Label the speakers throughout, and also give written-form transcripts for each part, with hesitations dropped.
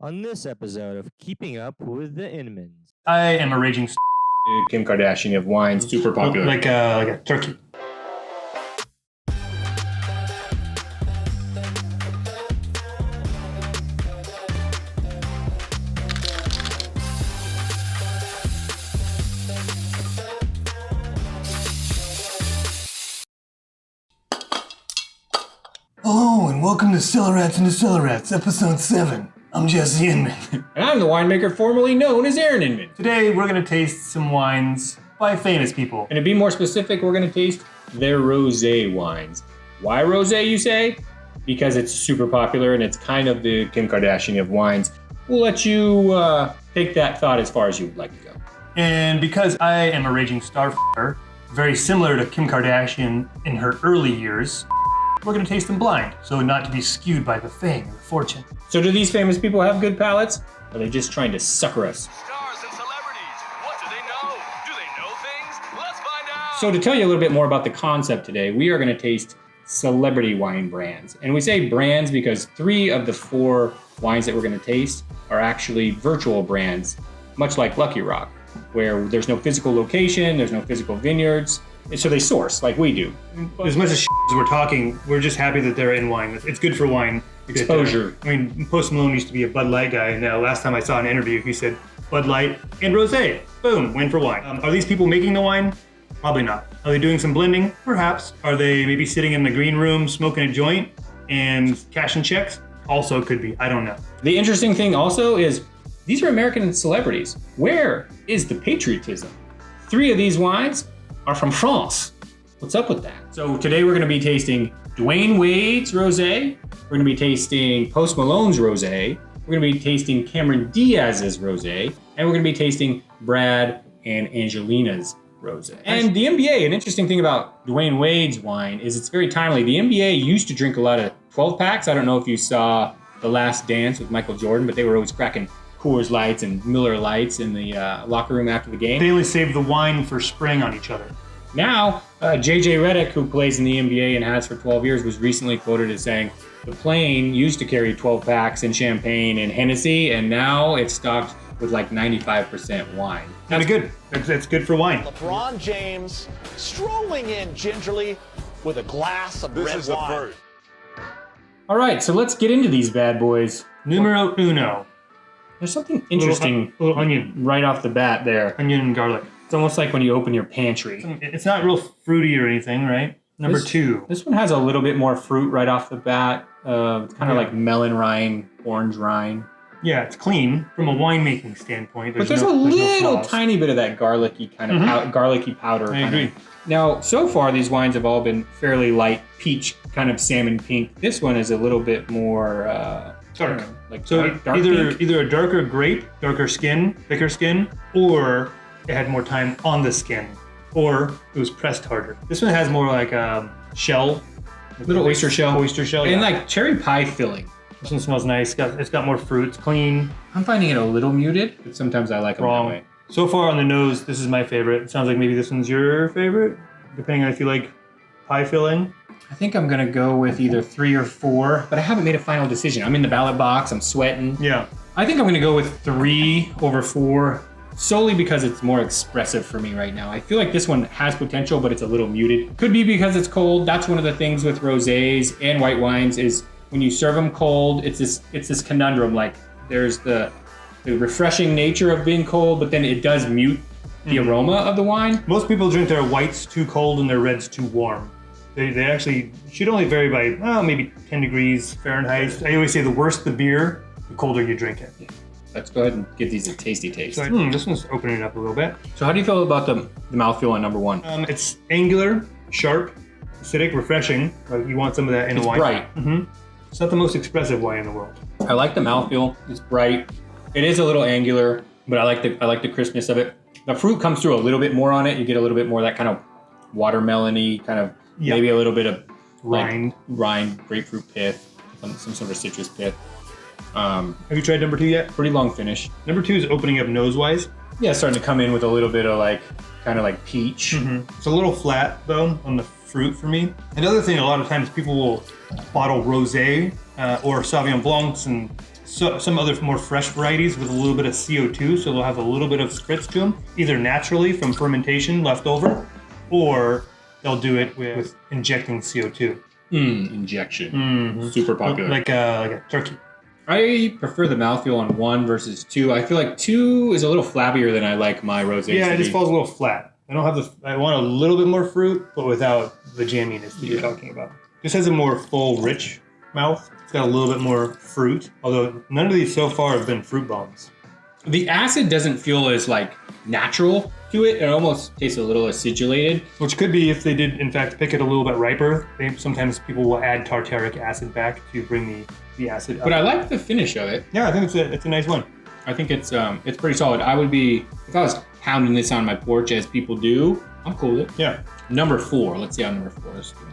Speaker 1: On this episode of Keeping Up with the Inmans.
Speaker 2: I am a raging
Speaker 3: Kim Kardashian of wine, super popular.
Speaker 2: like a turkey. Hello and welcome to Celebs Rosé, episode 7. I'm Jesse Inman.
Speaker 3: And I'm the winemaker formerly known as Aaron Inman.
Speaker 2: Today we're going to taste some wines by famous people.
Speaker 3: And to be more specific, we're going to taste their rosé wines. Why rosé, you say? Because it's super popular and it's kind of the Kim Kardashian of wines. We'll let you take that thought as far as you would like to go.
Speaker 2: And because I am a raging star f***er, very similar to Kim Kardashian in her early years, we're going to taste them blind, so not to be skewed by the fame and the fortune.
Speaker 3: So do these famous people have good palates? Or are they just trying to sucker us?
Speaker 4: Stars and celebrities, what do they know? Do they know things? Let's find out!
Speaker 3: So to tell you a little bit more about the concept today, we are going to taste celebrity wine brands. And we say brands because 3 of the 4 wines that we're going to taste are actually virtual brands, much like Lucky Rock, where there's no physical location, there's no physical vineyards, so they source like we do.
Speaker 2: As much as we're talking, we're just happy that they're in wine. It's good for wine.
Speaker 3: Exposure.
Speaker 2: I mean, Post Malone used to be a Bud Light guy, and last time I saw an interview, he said Bud Light and rosé. Boom, win for wine. Are these people making the wine? Probably not. Are they doing some blending? Perhaps. Are they maybe sitting in the green room smoking a joint and cashing checks? Also could be. I don't know.
Speaker 3: The interesting thing also is these are American celebrities. Where is the patriotism? 3 of these wines are from France. What's up with that? So today we're going to be tasting Dwayne Wade's rosé. We're going to be tasting Post Malone's rosé. We're going to be tasting Cameron Diaz's rosé, and we're going to be tasting Brad and Angelina's rosé. And the NBA, an interesting thing about Dwayne Wade's wine is it's very timely. The NBA used to drink a lot of 12 packs. I don't know if you saw The Last Dance with Michael Jordan, but they were always cracking Coors Lights and Miller Lights in the locker room after the game.
Speaker 2: They only save the wine for spraying on each other.
Speaker 3: Now, JJ Redick, who plays in the NBA and has for 12 years, was recently quoted as saying, the plane used to carry 12 packs and champagne and Hennessy, and now it's stocked with like 95% wine.
Speaker 2: That's good. That's good for wine.
Speaker 5: LeBron James strolling in gingerly with a glass of red wine.
Speaker 3: All right, so let's get into these bad boys.
Speaker 2: Numero uno.
Speaker 3: There's something interesting
Speaker 2: Little onion.
Speaker 3: right off the bat there.
Speaker 2: Onion and garlic.
Speaker 3: It's almost like when you open your pantry.
Speaker 2: It's not real fruity or anything, right? Number 2.
Speaker 3: This one has a little bit more fruit right off the bat. It's kind of like melon rind, orange rind.
Speaker 2: Yeah, it's clean from a winemaking standpoint.
Speaker 3: But there's a little tiny bit of that garlicky kind of garlicky powder.
Speaker 2: I agree.
Speaker 3: Now, so far, these wines have all been fairly light peach, kind of salmon pink. This one is a little bit more
Speaker 2: Dark.
Speaker 3: Like
Speaker 2: So
Speaker 3: dark pink.
Speaker 2: either a darker grape, darker skin, thicker skin, or it had more time on the skin, or it was pressed harder. This one has more like shell.
Speaker 3: Little oyster shell.
Speaker 2: Oyster shell,
Speaker 3: And
Speaker 2: yeah.
Speaker 3: like cherry pie filling.
Speaker 2: This one smells nice. It's got more fruit. It's clean.
Speaker 3: I'm finding it a little muted, but sometimes I like them that
Speaker 2: Wrong.
Speaker 3: way.
Speaker 2: So far on the nose, this is my favorite. It sounds like maybe this one's your favorite, depending on if you like pie filling.
Speaker 3: I think I'm gonna go with either 3 or 4, but I haven't made a final decision. I'm in the ballot box, I'm sweating.
Speaker 2: Yeah.
Speaker 3: I think I'm gonna go with 3 over 4, solely because it's more expressive for me right now. I feel like this one has potential, but it's a little muted. Could be because it's cold. That's one of the things with rosés and white wines is when you serve them cold, it's this conundrum. Like there's the refreshing nature of being cold, but then it does mute the aroma of the wine.
Speaker 2: Most people drink their whites too cold and their reds too warm. They actually should only vary by maybe 10 degrees Fahrenheit. I always say the worse the beer, the colder you drink it.
Speaker 3: Let's go ahead and give these a tasty taste.
Speaker 2: So, this one's opening up a little bit.
Speaker 3: So how do you feel about the mouthfeel on number 1?
Speaker 2: It's angular, sharp, acidic, refreshing. Like you want some of that in
Speaker 3: It's
Speaker 2: a wine.
Speaker 3: bright.
Speaker 2: It's not the most expressive wine in the world.
Speaker 3: I like the mouthfeel. It's bright. It is a little angular, but I like the crispness of it. The fruit comes through a little bit more on it. You get a little bit more of that kind of watermelon-y, kind of maybe a little bit of
Speaker 2: Rind.
Speaker 3: grapefruit pith, some sort of citrus pith.
Speaker 2: Have you tried number 2 yet?
Speaker 3: Pretty long finish.
Speaker 2: Number 2 is opening up nose-wise.
Speaker 3: Yeah, starting to come in with a little bit of like, kind of like peach.
Speaker 2: It's a little flat though on the fruit for me. Another thing, a lot of times people will bottle rosé or Sauvignon Blancs and some other more fresh varieties with a little bit of CO2, so they'll have a little bit of spritz to them, either naturally from fermentation left over, or they'll do it with injecting CO2.
Speaker 3: Injection. Super popular.
Speaker 2: Like a turkey.
Speaker 3: I prefer the mouthfeel on 1 versus 2. I feel like 2 is a little flabbier than I like my rosés.
Speaker 2: Yeah, it just falls a little flat. I don't have I want a little bit more fruit, but without the jamminess that you're talking about. This has a more full, rich mouth. It's got a little bit more fruit, although none of these so far have been fruit bombs.
Speaker 3: The acid doesn't feel as like natural to it. It almost tastes a little acidulated.
Speaker 2: Which could be if they did, in fact, pick it a little bit riper. Sometimes people will add tartaric acid back to bring the acid up.
Speaker 3: But I like the finish of it.
Speaker 2: Yeah, I think it's a nice one.
Speaker 3: I think it's pretty solid. I would be, if I was pounding this on my porch as people do, I'm cool with it.
Speaker 2: Yeah.
Speaker 3: Number 4. Let's see how number 4 is doing.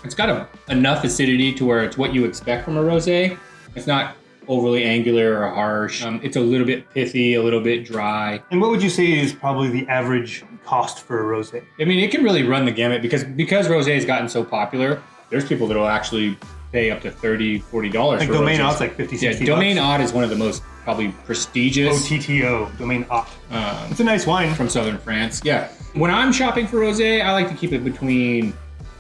Speaker 3: It's got enough acidity to where it's what you expect from a rosé. It's not overly angular or harsh. It's a little bit pithy, a little bit dry.
Speaker 2: And what would you say is probably the average cost for a rosé?
Speaker 3: I mean, it can really run the gamut because rosé has gotten so popular. There's people that will actually pay up to $30, $40
Speaker 2: like
Speaker 3: for
Speaker 2: Domaine
Speaker 3: rosés.
Speaker 2: Ott's like 50, 60
Speaker 3: Domaine
Speaker 2: bucks.
Speaker 3: Ott is one of the most probably prestigious.
Speaker 2: OTTO, Domaine Ott. It's a nice wine.
Speaker 3: From southern France. Yeah. When I'm shopping for rosé, I like to keep it between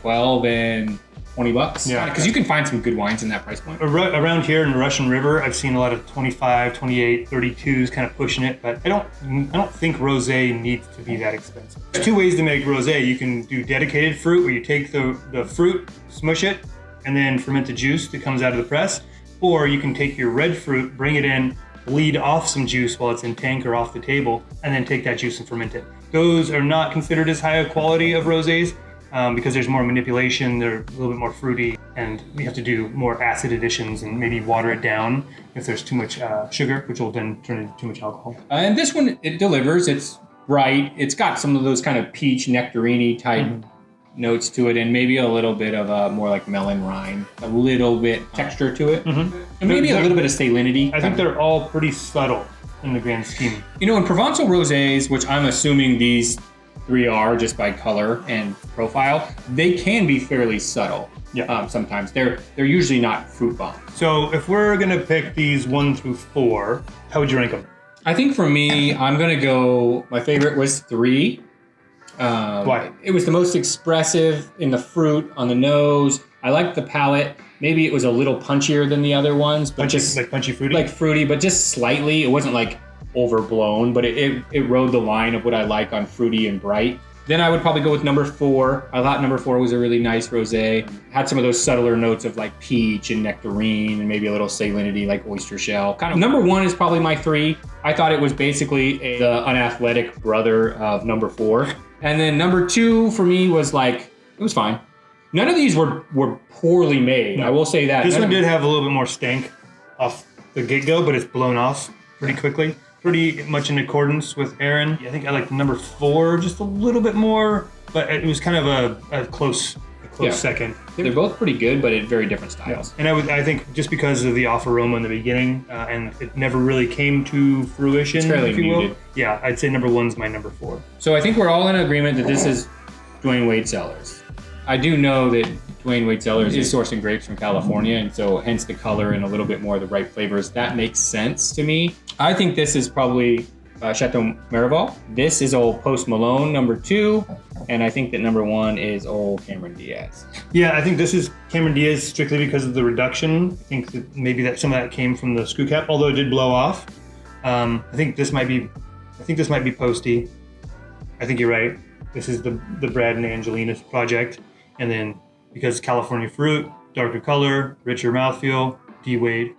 Speaker 3: 12 and 20 bucks.
Speaker 2: Yeah.
Speaker 3: Because you can find some good wines in that price point.
Speaker 2: Around here in the Russian River, I've seen a lot of 25, 28, 32s kind of pushing it, but I don't think rosé needs to be that expensive. There's 2 ways to make rosé. You can do dedicated fruit, where you take the fruit, smush it, and then ferment the juice that comes out of the press. Or you can take your red fruit, bring it in, bleed off some juice while it's in tank or off the table, and then take that juice and ferment it. Those are not considered as high a quality of rosés because there's more manipulation, they're a little bit more fruity, and we have to do more acid additions and maybe water it down if there's too much sugar, which will then turn into too much alcohol.
Speaker 3: And this one, it delivers. It's bright. It's got some of those kind of peach nectarine type notes to it, and maybe a little bit of a more like melon rind, a little bit texture to it, and maybe a little bit of salinity.
Speaker 2: I think they're all pretty subtle in the grand scheme.
Speaker 3: You know, in Provençal rosés, which I'm assuming these 3 are just by color and profile, they can be fairly subtle.
Speaker 2: Yeah.
Speaker 3: Sometimes they're usually not fruit bombs.
Speaker 2: So if we're gonna pick these 1 through 4, how would you rank them?
Speaker 3: I think for me, I'm gonna go. My favorite was 3.
Speaker 2: Why?
Speaker 3: It was the most expressive in the fruit, on the nose. I liked the palate. Maybe it was a little punchier than the other ones, but
Speaker 2: Punchy fruity?
Speaker 3: like fruity, but just slightly. It wasn't like overblown, but it rode the line of what I like on fruity and bright. Then I would probably go with number 4. I thought number 4 was a really nice rosé. Had some of those subtler notes of like peach and nectarine and maybe a little salinity like oyster shell. Kind of. Number 1 is probably my 3. I thought it was basically the unathletic brother of number 4. And then number 2 for me was like, it was fine. None of these were poorly made. I will say that.
Speaker 2: This one did have a little bit more stank off the get-go, but it's blown off pretty quickly. Pretty much in accordance with Aaron. I think I like number 4 just a little bit more, but it was kind of a close second.
Speaker 3: They're both pretty good, but at very different styles.
Speaker 2: And I think just because of the off aroma in the beginning, and it never really came to fruition,
Speaker 3: It's fairly
Speaker 2: if you will.
Speaker 3: muted.
Speaker 2: Yeah, I'd say number 1's my number 4.
Speaker 3: So I think we're all in agreement that this is Dwayne Wade Cellars. I do know that Dwayne Wade Cellars is sourcing grapes from California, and so hence the color and a little bit more of the ripe flavors. That makes sense to me. I think this is probably Chateau Miraval. This is old Post Malone, number 2, and I think that number 1 is old Cameron Diaz.
Speaker 2: Yeah, I think this is Cameron Diaz strictly because of the reduction. I think that maybe that some of that came from the screw cap, although it did blow off. I think this might be Posty. I think you're right. This is the Brad and Angelina project, and then because California fruit, darker color, richer mouthfeel, D Wade.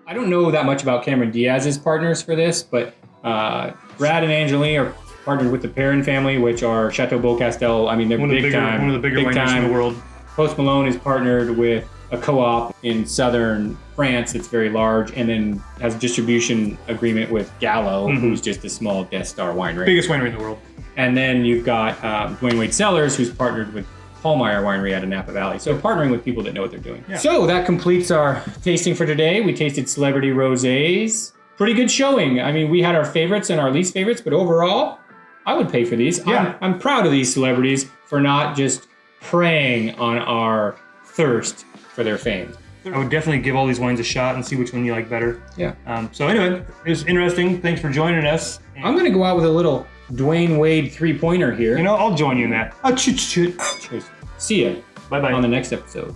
Speaker 3: I don't know that much about Cameron Diaz's partners for this, but Brad and Angelina are partnered with the Perrin family, which are Chateau Beaucastel. I mean, they're
Speaker 2: One of
Speaker 3: big time.
Speaker 2: the bigger wineries in the world.
Speaker 3: Post Malone is partnered with a co-op in southern France that's very large, and then has a distribution agreement with Gallo, who's just a small Death Star winery.
Speaker 2: Biggest winery in the world.
Speaker 3: And then you've got Dwayne Wade Cellars, who's partnered with Hallmeyer Winery out of Napa Valley. So partnering with people that know what they're doing. Yeah. So that completes our tasting for today. We tasted Celebrity Rosés. Pretty good showing. I mean, we had our favorites and our least favorites, but overall, I would pay for these.
Speaker 2: Yeah.
Speaker 3: I'm proud of these celebrities for not just preying on our thirst for their fame.
Speaker 2: I would definitely give all these wines a shot and see which one you like better.
Speaker 3: Yeah.
Speaker 2: So anyway, it was interesting. Thanks for joining us.
Speaker 3: I'm gonna go out with a little Dwayne Wade 3-pointer here.
Speaker 2: You know, I'll join you in that. Cheers.
Speaker 3: Cheers. See ya
Speaker 2: Bye-bye.
Speaker 3: on the next episode.